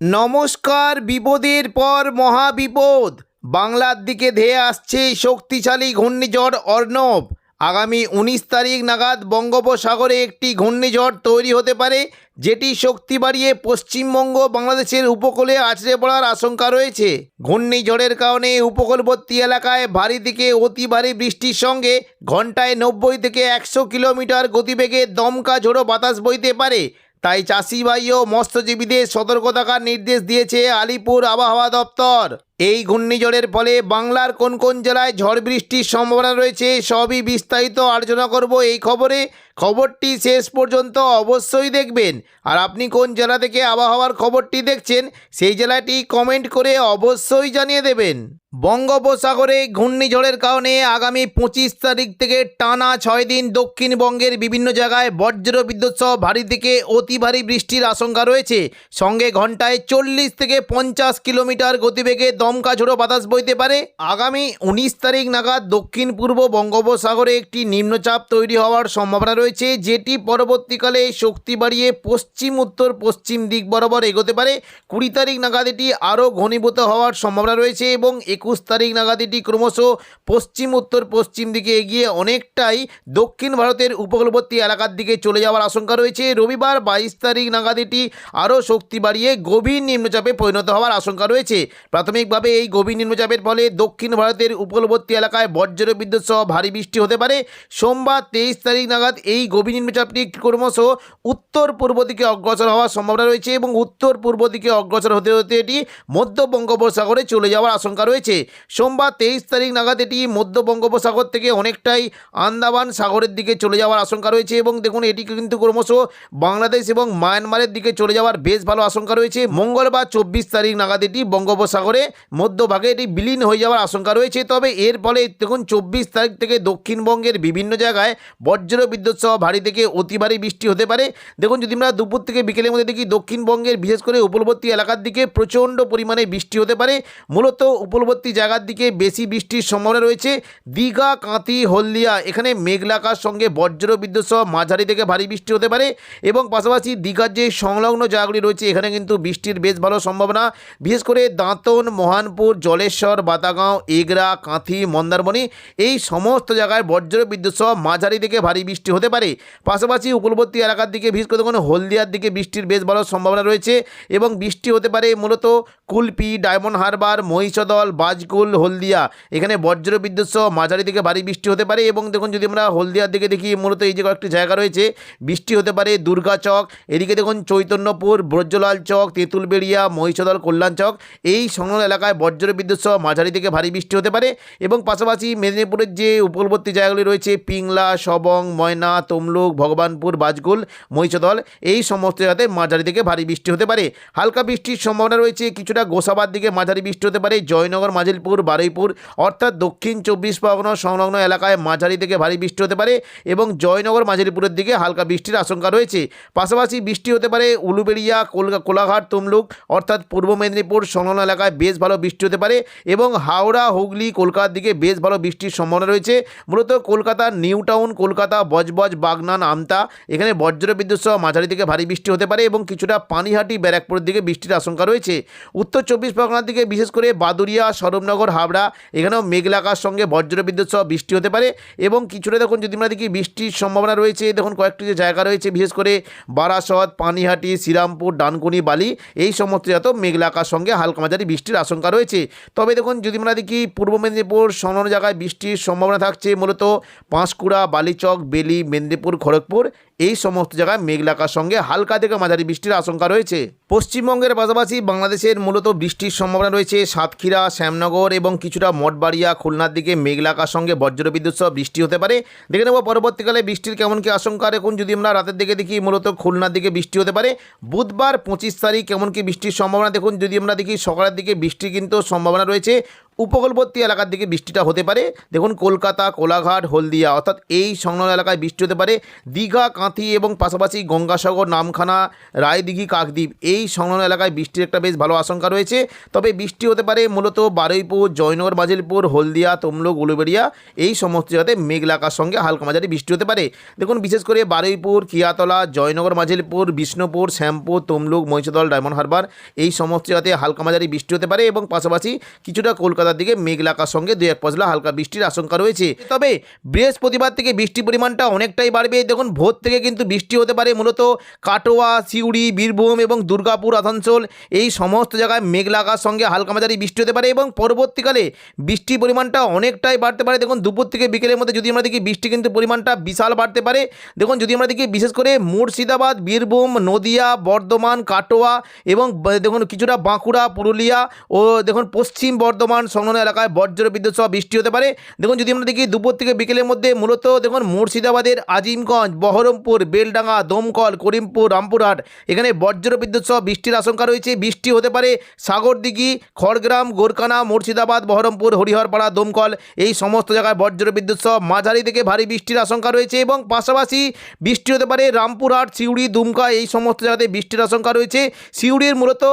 নমস্কার। বিপদের পর মহাবিপদ, বাংলার দিকে ধেয়ে আসছে শক্তিশালী ঘূর্ণিঝড় অর্ণব। আগামী 19 তারিখ নাগাদ বঙ্গোপসাগরে একটি ঘূর্ণিঝড় তৈরি হতে পারে, যেটি শক্তি বাড়িয়ে পশ্চিমবঙ্গ বাংলাদেশের উপকূলে আছড়ে পড়ার আশঙ্কা রয়েছে। ঘূর্ণিঝড়ের কারণে উপকূলবর্তী এলাকায় ভারী থেকে অতি ভারী বৃষ্টির সঙ্গে ঘন্টায় 90 থেকে 100 কিলোমিটার গতিবেগে দমকা ঝোড়ো বাতাস বইতে পারে। তাই চাষিভাই ও মৎস্যজীবীদের সতর্ক থাকার নির্দেশ দিয়েছে আলিপুর আবহাওয়া দপ্তর। এই ঘূর্ণিঝড়ের ফলে বাংলার কোন কোন জেলায় ঝড় বৃষ্টির সম্ভাবনা রয়েছে সবই বিস্তারিত আলোচনা করব এই খবরে। খবরটি শেষ পর্যন্ত অবশ্যই দেখবেন। আর আপনি কোন জেলা থেকে আবহাওয়ার খবরটি দেখছেন সেই জেলাটি কমেন্ট করে অবশ্যই জানিয়ে দেবেন। বঙ্গোপসাগরে ঘূর্ণিঝড়ের কারণে আগামী 25 তারিখ থেকে টানা 6 দিন দক্ষিণবঙ্গের বিভিন্ন জায়গায় বজ্র বিদ্যুৎ সহ ভারী থেকে অতি ভারী বৃষ্টির আশঙ্কা রয়েছে। সঙ্গে ঘন্টায় 40 থেকে 50 কিলোমিটার গতিবেগে দমকা ঝোড়ো বাতাস বইতে পারে। আগামী 19 তারিখ নাগাদ দক্ষিণ পূর্ব বঙ্গোপসাগরে একটি নিম্নচাপ তৈরি হওয়ার সম্ভাবনা রয়েছে, যেটি পরবর্তীকালে শক্তি বাড়িয়ে পশ্চিম উত্তর পশ্চিম দিক বরাবর এগোতে পারে। 20 তারিখ নাগাদ এটি আরও ঘনীভূত হওয়ার সম্ভাবনা রয়েছে এবং 21 তারিখ নাগাদ এটি ক্রমশ পশ্চিম উত্তর পশ্চিম দিকে এগিয়ে অনেকটাই দক্ষিণ ভারতের উপকূলবর্তী এলাকার দিকে চলে যাওয়ার আশঙ্কা রয়েছে। রবিবার 22 তারিখ নাগাদ এটি আরও শক্তি বাড়িয়ে গভীর নিম্নচাপে পরিণত হওয়ার আশঙ্কা রয়েছে। প্রাথমিকভাবে এই গভীর নিম্নচাপের ফলে দক্ষিণ ভারতের উপকূলবর্তী এলাকায় বজ্র বিদ্যুৎ সহ ভারী বৃষ্টি হতে পারে। সোমবার 23 তারিখ নাগাদ এই গভীর নিম্নচাপটি ক্রমশ উত্তর পূর্ব দিকে অগ্রসর হওয়ার সম্ভাবনা রয়েছে এবং উত্তর পূর্ব দিকে অগ্রসর হতে হতে এটি মধ্য বঙ্গোপসাগরে চলে যাওয়ার আশঙ্কা রয়েছে। সোমবার 23 তারিখ নাগাদ এটি মধ্য বঙ্গোপসাগর থেকে অনেকটাই আন্দামান সাগরের দিকে চলে যাওয়ার আশঙ্কা রয়েছে এবং দেখুন এটি কিন্তু ক্রমশ বাংলাদেশ এবং মায়ানমারের দিকে চলে যাওয়ার বেশ ভালো আশঙ্কা রয়েছে। মঙ্গলবার 24 তারিখ নাগাদ এটি বঙ্গোপসাগরে মধ্যভাগে এটি বিলীন হয়ে যাওয়ার আশঙ্কা রয়েছে। তবে এর ফলে দেখুন 24 তারিখ থেকে দক্ষিণবঙ্গের বিভিন্ন জায়গায় বজ্র বিদ্যুৎ সহ ভারী থেকে অতি ভারী বৃষ্টি হতে পারে। দেখুন যদি আমরা দুপুর থেকে বিকেলের মধ্যে দেখি দক্ষিণবঙ্গের বিশেষ করে উপকূলবর্তী এলাকার দিকে প্রচণ্ড পরিমাণে বৃষ্টি হতে পারে। মূলত উপকূলবর্তী জায়গার দিকে বেশি বৃষ্টির সম্ভাবনা রয়েছে। দীঘা, কাঁথি, হলদিয়া এখানে মেঘলাকার সঙ্গে বজ্র বিদ্যুৎ সহ মাঝারি থেকে ভারী বৃষ্টি হতে পারে এবং পাশাপাশি দীঘার যে সংলগ্ন জায়গাগুলি রয়েছে এখানে কিন্তু বৃষ্টির বেশ ভালো সম্ভাবনা। বিশেষ করে দাঁতন, মহানপুর, জলেশ্বর, বাতাগাঁও, এগরা, কাঁথি, মন্দারমণি এই সমস্ত জায়গায় বজ্র বিদ্যুৎ সহ মাঝারি থেকে ভারী বৃষ্টি হতে পারে। পাশাপাশি উপকূলবর্তী এলাকার দিকে বিশেষ করে দেখুন হলদিয়ার দিকে বৃষ্টির বেশ ভালো সম্ভাবনা রয়েছে এবং বৃষ্টি হতে পারে মূলত কুলপি, ডায়মন্ড হারবার, মহিষদল, বাজকুল, হলদিয়া এখানে বজ্র বিদ্যুৎ সহ মাঝারি থেকে ভারী বৃষ্টি হতে পারে। এবং দেখুন যদি আমরা হলদিয়ার দিকে দেখি মূলত এই যে কয়েকটি জায়গা রয়েছে বৃষ্টি হতে পারে। দুর্গা চক, এদিকে দেখুন চৈতন্যপুর, ব্রজলাল চক, তেঁতুলবেড়িয়া, মহিষদল, কল্যাণ চক এই সংলগ্ন এলাকায় বজ্র বিদ্যুৎ সহ মাঝারি থেকে ভারী বৃষ্টি হতে পারে। এবং পাশাপাশি মেদিনীপুরের যে উপকূলবর্তী জায়গাগুলি রয়েছে পিংলা, সবং, ময়না, তমলুক, ভগবানপুর, বাজকুল, মহিষদল এই সমস্ত জায়গাতে মাঝারি থেকে ভারী বৃষ্টি হতে পারে। হালকা বৃষ্টির সম্ভাবনা রয়েছে কিছুটা গোসাবার দিকে মাঝারি বৃষ্টি হতে পারে। জয়নগর, মাজিলপুর, বারুইপুর অর্থাৎ দক্ষিণ 24 পরগনা সংলগ্ন এলাকায় মাঝারি থেকে ভারী বৃষ্টি হতে পারে এবং জয়নগর, মাজিলপুরের দিকে হালকা বৃষ্টির আশঙ্কা রয়েছে। পাশাপাশি বৃষ্টি হতে পারে উলুবেড়িয়া, কোলাঘাট, তমলুক অর্থাৎ পূর্ব মেদিনীপুর সংলগ্ন এলাকায় বেশ ভালো বৃষ্টি হতে পারে এবং হাওড়া, হুগলি, কলকাতার দিকে বেশ ভালো বৃষ্টির সম্ভাবনা রয়েছে। মূলত কলকাতার নিউ টাউন, কলকাতা, বজবজ, বাগনান, আমতা এখানে বজ্র বিদ্যুৎ সহ মাঝারি থেকে ভারী বৃষ্টি হতে পারে এবং কিছুটা পানিহাটি, ব্যারাকপুরের দিকে বৃষ্টির আশঙ্কা রয়েছে। উত্তর 24 পরগনার দিকে বিশেষ করে বাদুরিয়া, সরবনগর, হাবড়া এখানেও মেঘলাকার সঙ্গে বজ্র বিদ্যুৎ সহ বৃষ্টি হতে পারে এবং কিছুটা দেখুন যদি আমরা দেখি বৃষ্টির সম্ভাবনা রয়েছে দেখুন কয়েকটি যে জায়গা রয়েছে বিশেষ করে বারাসত, পানিহাটি, শ্রীরামপুর, ডানকুনি, বালি এই সমস্ত জায়গা মেঘলাকার সঙ্গে হালকা মাঝারি বৃষ্টির আশঙ্কা রয়েছে। তবে দেখুন যদি আমরা দেখি পূর্ব মেদিনীপুর সংলগ্ন জায়গায় বৃষ্টির সম্ভাবনা থাকছে মূলত পাঁশকুড়া, বালিচক, বেলি, মেদিনীপুর, খড়গপুর এই সমস্ত জায়গায় মেঘলাকার সঙ্গে হালকা থেকে মাঝারি বৃষ্টির আশঙ্কা রয়েছে। পশ্চিমবঙ্গের পাশাপাশি বাংলাদেশের মূলত বৃষ্টির সম্ভাবনা রয়েছে সাতক্ষীরা, শ্যামনগর এবং কিছুটা মঠবাড়িয়া, খুলনার দিকে মেঘলাকার সঙ্গে বজ্র বিদ্যুৎ সহ বৃষ্টি হতে পারে। দেখে নেব পরবর্তীকালে বৃষ্টির কেমন কি আশঙ্কা। এখন যদি আমরা রাতের দিকে দেখি মূলত খুলনার দিকে বৃষ্টি হতে পারে। বুধবার 25 তারিখ কেমন কি বৃষ্টির সম্ভাবনা দেখুন যদি আমরা দেখি সকালের দিকে বৃষ্টির কিন্তু সম্ভাবনা রয়েছে উপকূলবর্তী এলাকার দিকে বৃষ্টিটা হতে পারে। দেখুন কলকাতা, কোলাঘাট, হলদিয়া অর্থাৎ এই সংলগ্ন এলাকায় বৃষ্টি হতে পারে। দীঘা, কাঁথি এবং পাশাপাশি গঙ্গাসাগর, নামখানা, রায়দিঘি, কাকদ্বীপ এই সংলগ্ন এলাকায় বৃষ্টির একটা বেশ ভালো আশঙ্কা রয়েছে। তবে বৃষ্টি হতে পারে মূলত বারুইপুর, জয়নগর, মাজিলপুর, হলদিয়া, তমলুক, উলুবেড়িয়া এই সমস্ত জায়গাতে মেঘলা আকাশের সঙ্গে হালকা মাঝারি বৃষ্টি হতে পারে। দেখুন বিশেষ করে বারুইপুর, কিয়াতলা, জয়নগর, মাজিলপুর, বিষ্ণুপুর, শ্যামপুর, তমলুক, মহিষাদল, ডায়মন্ড হারবার এই সমস্ত জায়গাতে হালকা মাঝারি বৃষ্টি হতে পারে এবং পাশাপাশি কিছুটা কলকাতার দিকে মেঘলা আকাশের সঙ্গে 2-1 পশলা হালকা বৃষ্টির আশঙ্কা রয়েছে। তবে বৃহস্পতিবার থেকে বৃষ্টির পরিমাণটা অনেকটাই বাড়বে। দেখুন ভোর থেকে কিন্তু বৃষ্টি হতে পারে মূলত কাটোয়া, সিউড়ি, বীরভূম এবং দুর্গাপুর, আসানসোল এই সমস্ত জায়গায় মেঘলা আকাশের সঙ্গে হালকা মাঝারি বৃষ্টি হতে পারে এবং পরবর্তীকালে বৃষ্টির পরিমাণটা অনেকটাই বাড়তে পারে। দেখুন দুপুর থেকে বিকেলের মধ্যে যদি আমরা দেখি বৃষ্টি কিন্তু পরিমাণটা বিশাল বাড়তে পারে। দেখুন যদি আমরা দেখি বিশেষ করে মুর্শিদাবাদ, বীরভূম, নদিয়া, বর্ধমান, কাটোয়া এবং দেখুন কিছুটা বাঁকুড়া, পুরুলিয়া ও দেখুন পশ্চিম বর্ধমান সংলগ্ন এলাকায় বজ্র বিদ্যুৎ সহ বৃষ্টি হতে পারে। দেখুন যদি আমরা দেখি দুপুর থেকে বিকেলের মধ্যে মূলত দেখুন মুর্শিদাবাদের আজিমগঞ্জ, বহরমপুর, বেলডাঙ্গা, দমকল, করিমপুর, রামপুরহাট এখানে বজ্র বিদ্যুৎ সহ বৃষ্টির আশঙ্কা রয়েছে। বৃষ্টি হতে পারে সাগরদিঘি, খড়গ্রাম, গোরকানা, মুর্শিদাবাদ, বহরমপুর, হরিহরপাড়া, দমকল এই সমস্ত জায়গায় বজ্র বিদ্যুৎ সহ মাঝারি থেকে ভারী বৃষ্টির আশঙ্কা রয়েছে এবং পাশাপাশি বৃষ্টি হতে পারে রামপুরহাট, সিউড়ি, দুমকা এই সমস্ত জায়গাতে বৃষ্টির আশঙ্কা রয়েছে। সিউড়ির মূলত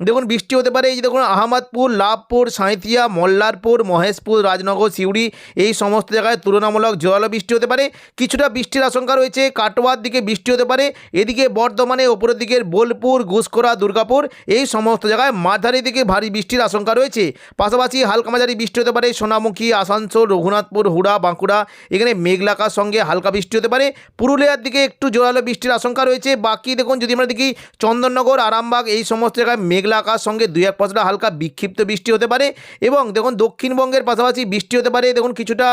দেখুন বৃষ্টি হতে পারে এই যে দেখুন আহমদপুর, লাভপুর, সাঁইথিয়া, মল্লারপুর, মহেশপুর, রাজনগর, সিউড়ি এই সমস্ত জায়গায় তুলনামূলক জোরালো বৃষ্টি হতে পারে। কিছুটা বৃষ্টির আশঙ্কা রয়েছে কাটোয়ার দিকে বৃষ্টি হতে পারে। এদিকে বর্ধমানে ওপরের দিকের বোলপুর, ঘুষখোরা, দুর্গাপুর এই সমস্ত জায়গায় মাঝারি থেকে ভারী বৃষ্টির আশঙ্কা রয়েছে। পাশাপাশি হালকা মাঝারি বৃষ্টি হতে পারে সোনামুখী, আসানসোল, রঘুনাথপুর, হুড়া, বাঁকুড়া এখানে মেঘলা আকাশ সঙ্গে হালকা বৃষ্টি হতে পারে। পুরুলিয়ার দিকে একটু জোরালো বৃষ্টির আশঙ্কা রয়েছে। বাকি দেখুন যদি আমরা দেখি চন্দননগর, আরামবাগ এই সমস্ত জায়গায় মেঘলা আকাশ সঙ্গে 2-1 পশলা হালকা বিক্ষিপ্ত বৃষ্টি হতে পারে এবং দেখুন দক্ষিণবঙ্গের পাশাপাশি বৃষ্টি হতে পারে। দেখুন কিছুটা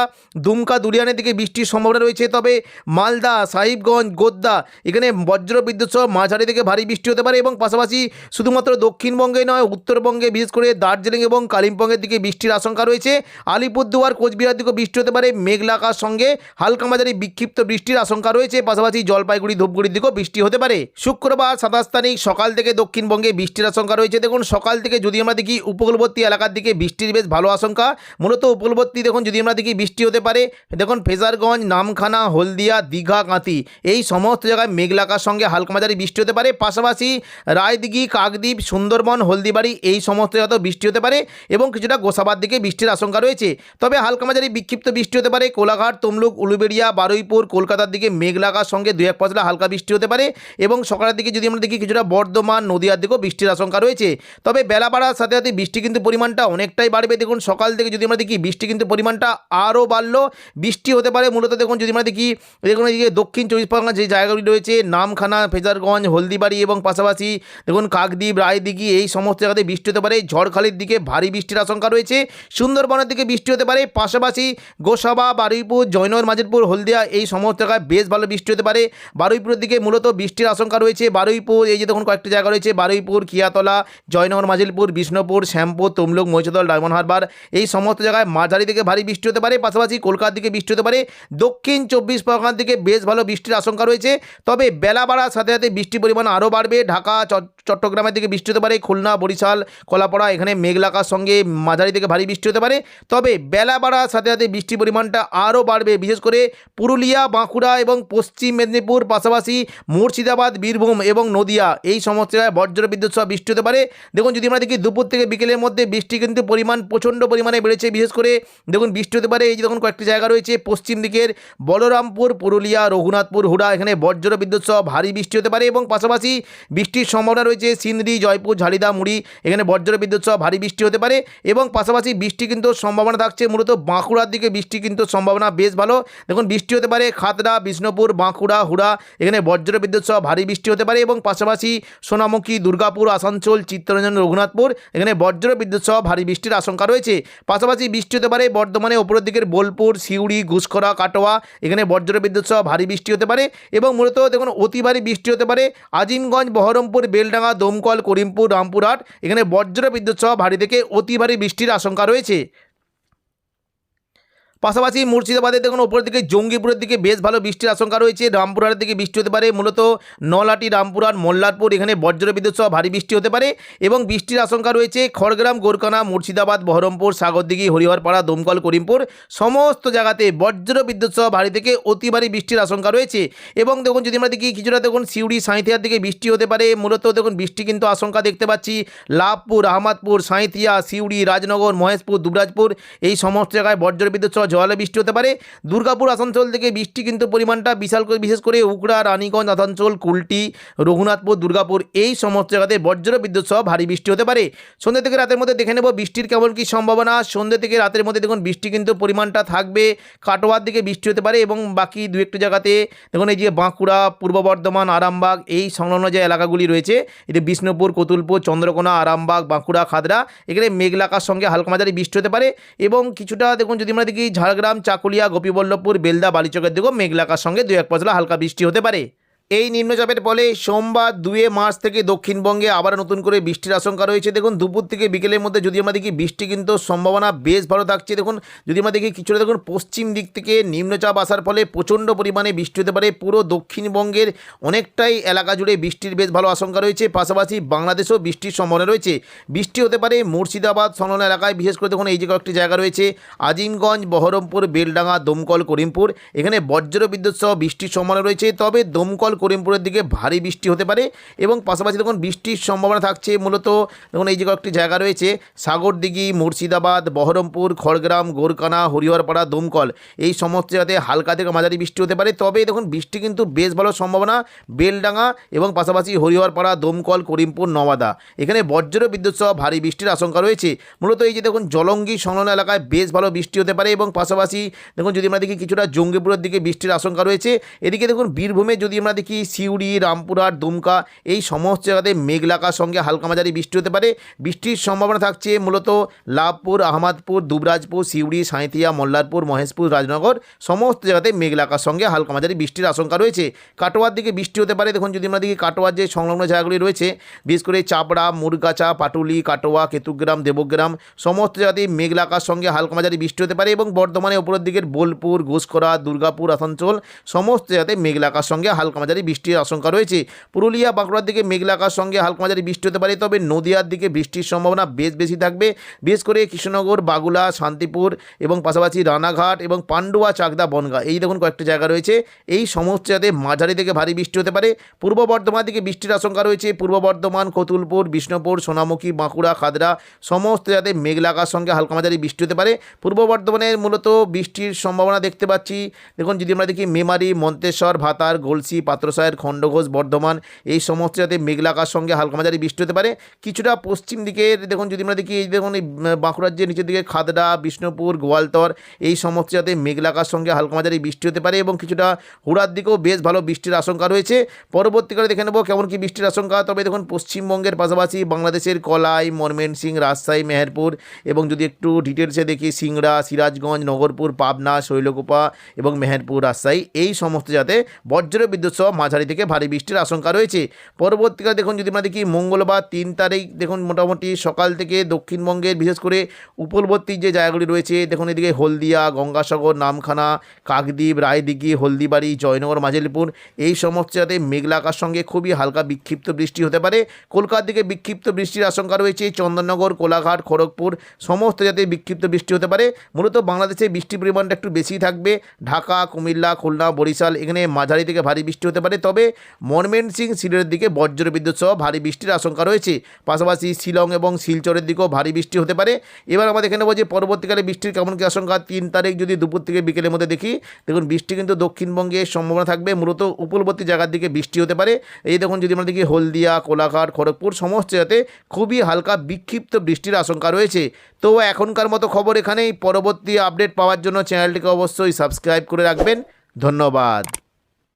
দুমকা, দুলিয়ানের দিকে বৃষ্টির সম্ভাবনা রয়েছে। তবে মালদা, সাহিবগঞ্জ, গোদ্দা এখানে বজ্র বিদ্যুৎ সহ মাঝারি থেকে ভারী বৃষ্টি হতে পারে এবং পাশাপাশি শুধুমাত্র দক্ষিণবঙ্গে নয় উত্তরবঙ্গে বিশেষ করে দার্জিলিং এবং কালিম্পংয়ের দিকে বৃষ্টির আশঙ্কা রয়েছে। আলিপুরদুয়ার, কোচবিহার দিকেও বৃষ্টি হতে পারে মেঘলা আকাশ সঙ্গে হালকা মাঝারি বিক্ষিপ্ত বৃষ্টির আশঙ্কা রয়েছে। পাশাপাশি জলপাইগুড়ি, ধূপগুড়ির দিকেও বৃষ্টি হতে পারে। শুক্রবার 27 তারিখ সকাল থেকে দক্ষিণবঙ্গে বৃষ্টির আশঙ্কা রয়েছে। দেখুন সকাল থেকে যদি আমরা দেখি উপকূলবর্তী এলাকার দিকে বৃষ্টির বেশ ভালো আশঙ্কা। মূলত উপকূলবর্তী দেখুন যদি আমরা দেখি বৃষ্টি হতে পারে দেখুন ফেজারগঞ্জ, নামখানা, হলদিয়া, দীঘা, কাঁথি এই সমস্ত জায়গায় মেঘলা আকাশের সঙ্গে হালকা মাঝারি বৃষ্টি হতে পারে। পাশাপাশি রায়দিঘি, কাকদ্বীপ, সুন্দরবন, হলদিবাড়ি এই সমস্ত জায়গাতেও বৃষ্টি হতে পারে এবং কিছুটা গোসাবার দিকে বৃষ্টির আশঙ্কা রয়েছে। তবে হালকা মাঝারি বিক্ষিপ্ত বৃষ্টি হতে পারে কোলাঘাট, তমলুক, উলুবেড়িয়া, বারুইপুর, কলকাতার দিকে মেঘলা আকাশের সঙ্গে 2-1 পশলা হালকা বৃষ্টি হতে পারে এবং সকালের দিকে যদি আমরা দেখি কিছুটা বর্ধমান, নদিয়ার দিকেও বৃষ্টির আশঙ্কা রয়েছে। তবে বেলা বাড়ার সাথে সাথে বৃষ্টি কিন্তু পরিমাণটা অনেকটাই বাড়বে। দেখুন সকাল থেকে যদি আমরা দেখি বৃষ্টি কিন্তু পরিমাণটা আরও বাড়লো। বৃষ্টি হতে পারে মূলত দেখুন যদি আমরা দেখি দেখুন এই যে দক্ষিণ 24 পরগনা যে জায়গাগুলি রয়েছে নামখানা, ফেজারগঞ্জ, হলদিবাড়ি এবং পাশাপাশি দেখুন কাকদ্বীপ, রায়দিঘি এই সমস্ত জায়গাতে বৃষ্টি হতে পারে। ঝড়খালির দিকে ভারী বৃষ্টির আশঙ্কা রয়েছে। সুন্দরবনের দিকে বৃষ্টি হতে পারে। পাশাপাশি গোসাবা, বারুইপুর, জয়নগর, মাজিলপুর, হলদিয়া এই সমস্ত জায়গায় বেশ ভালো বৃষ্টি হতে পারে। বারুইপুরের দিকে মূলত বৃষ্টির আশঙ্কা রয়েছে। বারুইপুর এই যে দেখুন কয়েকটি জায়গা রয়েছে বারুইপুর, কিয়াতলা, জয়নগর, মাজিলপুর, বিষ্ণুপুর, শ্যামপুর, তমলুক, মহিষাদল, ডায়মন্ড হারবার এই সমস্ত জায়গায় মাঝারি থেকে ভারী বৃষ্টি হতে পারে। পাশাপাশি কলকাতার দিকে বৃষ্টি হতে পারে। দক্ষিণ 24 পরগনার দিকে বেশ ভালো বৃষ্টির আশঙ্কা রয়েছে। তবে বেলা বাড়ার সাথে সাথে বৃষ্টির পরিমাণ আরও বাড়বে। ঢাকা, চট্টগ্রামের দিকে বৃষ্টি হতে পারে। খুলনা, বরিশাল, কলাপাড়া এখানে মেঘলা আকাশ সঙ্গে মাঝারি থেকে ভারী বৃষ্টি হতে পারে। তবে বেলা বাড়ার সাথে সাথে বৃষ্টির পরিমাণটা আরও বাড়বে বিশেষ করে পুরুলিয়া, বাঁকুড়া এবং পশ্চিম মেদিনীপুর, পাশাপাশি মুর্শিদাবাদ, বীরভূম এবং নদিয়া এই সমস্ত জায়গায় বজ্র বিদ্যুৎ সহ বৃষ্টি হতে পারে। দেখুন যদি আমরা দেখি দুপুর থেকে বিকেলের মধ্যে বৃষ্টি কিন্তু পরিমাণ প্রচণ্ড পরিমাণে বেড়েছে। বিশেষ করে দেখুন বৃষ্টি হতে পারে এই যে দেখুন কয়েকটি জায়গা রয়েছে পশ্চিম দিকের বলরামপুর, পুরুলিয়া, রঘুনাথপুর, হুড়া এখানে বজ্র বিদ্যুৎ সহ ভারী বৃষ্টি হতে পারে এবং পাশাপাশি বৃষ্টির সম্ভাবনা রয়েছে সিন্দ্রি, জয়পুর, ঝালিদা, মুড়ি এখানে বজ্র বিদ্যুৎ সহ ভারী বৃষ্টি হতে পারে এবং পাশাপাশি বৃষ্টি কিন্তু সম্ভাবনা থাকছে মূলত বাঁকুড়ার দিকে বৃষ্টি কিন্তু সম্ভাবনা বেশ ভালো। দেখুন বৃষ্টি হতে পারে খাতড়া, বিষ্ণুপুর, বাঁকুড়া, হুড়া এখানে বজ্র বিদ্যুৎ সহ ভারী বৃষ্টি হতে পারে এবং পাশাপাশি সোনামুখী, দুর্গাপুর, আসানসোল, চিত্তরঞ্জন, রঘুনাথপুর এখানে বজ্র বিদ্যুৎ সহ ভারী বৃষ্টির আশঙ্কা রয়েছে। পাশাপাশি বৃষ্টি হতে পারে বর্ধমানে ওপরের দিকের বোলপুর, সিউড়ি, ঘুষখোরা, কাটোয়া এখানে বজ্র বিদ্যুৎ সহ ভারী বৃষ্টি হতে পারে এবং মূলত দেখুন অতি ভারী বৃষ্টি হতে পারে আজিমগঞ্জ, বহরমপুর, বেলডাঙ্গা, দমকল, করিমপুর, রামপুরহাট এখানে বজ্র বিদ্যুৎ সহ ভারী থেকে অতি ভারী বৃষ্টির আশঙ্কা রয়েছে। পাশাপাশি মুর্শিদাবাদে দেখুন ওপরের দিকে জঙ্গিপুরের দিকে বেশ ভালো বৃষ্টির আশঙ্কা রয়েছে। রামপুরহাটের দিকে বৃষ্টি হতে পারে, মূলত নলহাটি, রামপুরহাট, মোল্লারপুর এখানে বজ্রবিদ্যুৎ সহ ভারী বৃষ্টি হতে পারে এবং বৃষ্টির আশঙ্কা রয়েছে খড়গ্রাম, গোরকানা, মুর্শিদাবাদ, বহরমপুর, সাগরদিঘি, হরিহরপাড়া, দমকল, করিমপুর সমস্ত জায়গাতে বজ্রবিদ্যুৎ সহ ভারী থেকে অতি ভারী বৃষ্টির আশঙ্কা রয়েছে। এবং দেখুন যদি আমরা দেখি কিছুটা দেখুন সিউড়ি, সাঁইথিয়ার দিকে বৃষ্টি হতে পারে, মূলত দেখুন বৃষ্টি কিন্তু আশঙ্কা দেখতে পাচ্ছি লাভপুর, আহমদপুর, সাঁইথিয়া, সিউড়ি, রাজনগর, মহেশপুর, দুবরাজপুর এই সমস্ত জায়গায় বজ্রবিদ্যুৎ সহ ঝড়ে বৃষ্টি হতে পারে। দুর্গাপুর, আসানসোল থেকে বৃষ্টি কিন্তু পরিমাণটা বিশাল করে, বিশেষ করে উকড়া, রানীগঞ্জ, আসানসোল, কুলটি, রঘুনাথপুর, দুর্গাপুর এই সমস্ত জায়গাতে বজ্রবিদ্যুৎ সহ ভারী বৃষ্টি হতে পারে। সন্ধ্যে থেকে রাতের মধ্যে দেখে নেব বৃষ্টির কেমন কী সম্ভাবনা। সন্ধ্যে থেকে রাতের মধ্যে দেখুন বৃষ্টি কিন্তু পরিমাণটা থাকবে, কাটোয়ার দিকে বৃষ্টি হতে পারে এবং বাকি দু একটি জায়গাতে দেখুন এই যে বাঁকুড়া, পূর্ব বর্ধমান, আরামবাগ এই সংলগ্ন যে এলাকাগুলি রয়েছে, এটি বিষ্ণুপুর, কতুলপুর, চন্দ্রকোনা, আরামবাগ, বাঁকুড়া, খাদরা এখানে মেঘলাকার সঙ্গে হালকা মাঝারি বৃষ্টি হতে পারে এবং কিছুটা দেখুন যদি আমরা দেখি ঝাড়গ্রাম, চাকুলিয়া, গোপীবল্লভপুর, বেলদা, বালিচকের দিকেও মেঘলাকার সঙ্গে 2-1 পশলা হালকা বৃষ্টি হতে পারে। এই নিম্নচাপের ফলে সোমবার 2 মার্চ থেকে দক্ষিণবঙ্গে আবার নতুন করে বৃষ্টির আশঙ্কা রয়েছে। দেখুন দুপুর থেকে বিকেলের মধ্যে যদি আমরা দেখি বৃষ্টি কিন্তু সম্ভাবনা বেশ ভালো থাকছে। দেখুন যদি আমরা দেখি কিছুটা দেখুন পশ্চিম দিক থেকে নিম্নচাপ আসার ফলে প্রচণ্ড পরিমাণে বৃষ্টি হতে পারে। পুরো দক্ষিণবঙ্গের অনেকটাই এলাকা জুড়ে বৃষ্টির বেশ ভালো আশঙ্কা রয়েছে। পাশাপাশি বাংলাদেশেও বৃষ্টির সম্ভাবনা রয়েছে। বৃষ্টি হতে পারে মুর্শিদাবাদ সংলগ্ন এলাকায়, বিশেষ করে দেখুন এই যে কয়েকটি জায়গা রয়েছে আজিমগঞ্জ, বহরমপুর, বেলডাঙ্গা, দমকল, করিমপুর এখানে বজ্রবিদ্যুৎ সহ বৃষ্টির সম্ভাবনা রয়েছে। তবে দমকল, করিমপুরের দিকে ভারী বৃষ্টি হতে পারে এবং পাশাপাশি দেখুন বৃষ্টির সম্ভাবনা থাকছে মূলত দেখুন এই যে কয়েকটি জায়গা রয়েছে সাগরদিঘি, মুর্শিদাবাদ, বহরমপুর, খড়গ্রাম, গোরকানা, হরিহরপাড়া, দমকল এই সমস্ত জায়গাতে হালকা থেকে মাঝারি বৃষ্টি হতে পারে। তবে দেখুন বৃষ্টি কিন্তু বেশ ভালো সম্ভাবনা বেলডাঙ্গা এবং পাশাপাশি হরিহরপাড়া, দমকল, করিমপুর, নওয়াদা এখানে বজ্রবিদ্যুৎ সহ ভারী বৃষ্টির আশঙ্কা রয়েছে। মূলত এই যে দেখুন জলঙ্গি সংলগ্ন এলাকায় বেশ ভালো বৃষ্টি হতে পারে এবং পাশাপাশি দেখুন যদি আমরা দেখি কিছুটা জঙ্গিপুরের দিকে বৃষ্টির আশঙ্কা রয়েছে। এদিকে দেখুন বীরভূমে যদি আমরা দেখি সিউড়ি, রামপুরহাট, দুমকা এই সমস্ত জায়গাতে মেঘলাকার সঙ্গে হালকা মাঝারি বৃষ্টি হতে পারে। বৃষ্টির সম্ভাবনা থাকছে মূলত লাভপুর, আহমদপুর, দুবরাজপুর, সিউড়ি, সাঁইথিয়া, মোল্লারপুর, মহেশপুর, রাজনগর সমস্ত জায়গাতে মেঘলাকার সঙ্গে হালকা মাঝারি বৃষ্টির আশঙ্কা রয়েছে। কাটোয়ার দিকে বৃষ্টি হতে পারে। দেখুন যদি আমরা দেখি কাটোয়ার যে সংলগ্ন জায়গাগুলি রয়েছে বিশেষ করে চাপড়া, মুরগাছা, পাটুলি, কাটোয়া, কেতুগ্রাম, দেবগ্রাম সমস্ত জায়গাতেই মেঘলাকার সঙ্গে হালকা মাঝারি বৃষ্টি হতে পারে এবং বর্ধমানে উপরের দিকের বোলপুর, ঘোষকরা, দুর্গাপুর, আসানসোল সমস্ত জায়গাতে মেঘলাকার সঙ্গে হালকা মাঝারি বৃষ্টির আশঙ্কা রয়েছে। পুরুলিয়া, বাঁকুড়ার দিকে মেঘলাকার সঙ্গে হালকা মাঝারি বৃষ্টি হতে পারে। তবে নদিয়ার দিকে বৃষ্টির সম্ভাবনা বেশ বেশি থাকবে, বিশেষ করে কৃষ্ণনগর, বাগুলা, শান্তিপুর এবং পাশাপাশি রানাঘাট এবং পান্ডুয়া, চাকদা, বনগা এই দেখুন কয়েকটি জায়গা রয়েছে এই সমস্ত জায়গাতে মাঝারি থেকে ভারী বৃষ্টি হতে পারে। পূর্ব বর্ধমান দিকে বৃষ্টির আশঙ্কা রয়েছে। পূর্ব বর্ধমান, কতুলপুর, বিষ্ণুপুর, সোনামুখী, বাঁকুড়া, খাদরা সমস্ত জায়গাতে মেঘলাকার সঙ্গে হালকা মাঝারি বৃষ্টি হতে পারে। পূর্ব বর্ধমানের মূলত বৃষ্টির সম্ভাবনা দেখতে পাচ্ছি। দেখুন যদি আমরা দেখি মেমারি, মন্তেশ্বর, ভাতার, গলসি, পাত্রসায়ের, খণ্ডঘোষ, বর্ধমান এই সমস্ত জায়গাতে মেঘলাকার সঙ্গে হালকা মাঝারি বৃষ্টি হতে পারে। কিছুটা পশ্চিম দিকের দেখুন যদি আমরা দেখি এই দেখুন এই বাঁকুড়ার যে নিচের দিকে খাদড়া, বিষ্ণুপুর, গোয়ালতর এই সমস্ত জায়গাতে মেঘলাকার সঙ্গে হালকা মাঝারি বৃষ্টি হতে পারে এবং কিছুটা হুড়ার দিকেও বেশ ভালো বৃষ্টির আশঙ্কা রয়েছে। পরবর্তীকালে দেখে নেব কেমন কি বৃষ্টির আশঙ্কা। তবে দেখুন পশ্চিমবঙ্গের পাশাপাশি বাংলাদেশের কলাই, ময়মনসিংহ, রাজশাহী, মেহেরপুর এবং যদি একটু ডিটেলসে দেখি সিংড়া, সিরাজগঞ্জ, নগরপুর, পাবনা, শৈলকুপা এবং মেহেরপুর, রাজশাহী এই সমস্ত জায়গাতে বজ্রবিদ্যুৎ সহ মাঝারি থেকে ভারী বৃষ্টির আশঙ্কা রয়েছে। পরবর্তীকালে দেখুন যদি আমরা দেখি মঙ্গলবার 3 তারিখ দেখুন মোটামুটি সকাল থেকে দক্ষিণবঙ্গের বিশেষ করে উপকূলবর্তী যে জায়গাগুলি রয়েছে দেখুন এদিকে হলদিয়া, গঙ্গাসাগর, নামখানা, কাকদ্বীপ, রায়দিঘি, হলদিবাড়ি, জয়নগর, মাঝিলিপুর এই সমস্ত জায়গাতে মেঘলাকার সঙ্গে খুবই হালকা বিক্ষিপ্ত বৃষ্টি হতে পারে। কলকাতার দিকে বিক্ষিপ্ত বৃষ্টির আশঙ্কা রয়েছে। চন্দননগর, কোলাঘাট, খড়গপুর সমস্ত জায়গাতে বিক্ষিপ্ত বৃষ্টি হতে পারে। মূলত বাংলাদেশে বৃষ্টির পরিমাণটা একটু বেশি থাকবে। ঢাকা, কুমিল্লা, খুলনা, বরিশাল এখানে মাঝারি থেকে ভারী বৃষ্টি হতে পারে। তবে ময়মনসিংহ, সিলেটের দিকে বজ্রবিদ্যুৎ সহ ভারী বৃষ্টির আশঙ্কা রয়েছে। পাশাপাশি শিলং এবং শিলচরের দিকেও ভারী বৃষ্টি হতে পারে। এবার আমরা দেখে নেব যে পরবর্তীকালে বৃষ্টির কেমন কী আশঙ্কা। 3 তারিখ যদি দুপুর থেকে বিকেলের মধ্যে দেখি দেখুন বৃষ্টি কিন্তু দক্ষিণবঙ্গে সম্ভাবনা থাকবে। মূলত উপকূলবর্তী জায়গার দিকে বৃষ্টি হতে পারে। এই দেখুন যদি আমরা দেখি হলদিয়া, কোলাঘাট, খড়গপুর সমস্ত জায়গাতে খুবই হালকা বিক্ষিপ্ত বৃষ্টির আশঙ্কা রয়েছে। তো এখনকার মতো খবর এখানেই। পরবর্তী আপডেট পাওয়ার জন্য চ্যানেলটিকে অবশ্যই সাবস্ক্রাইব করে রাখবেন। ধন্যবাদ।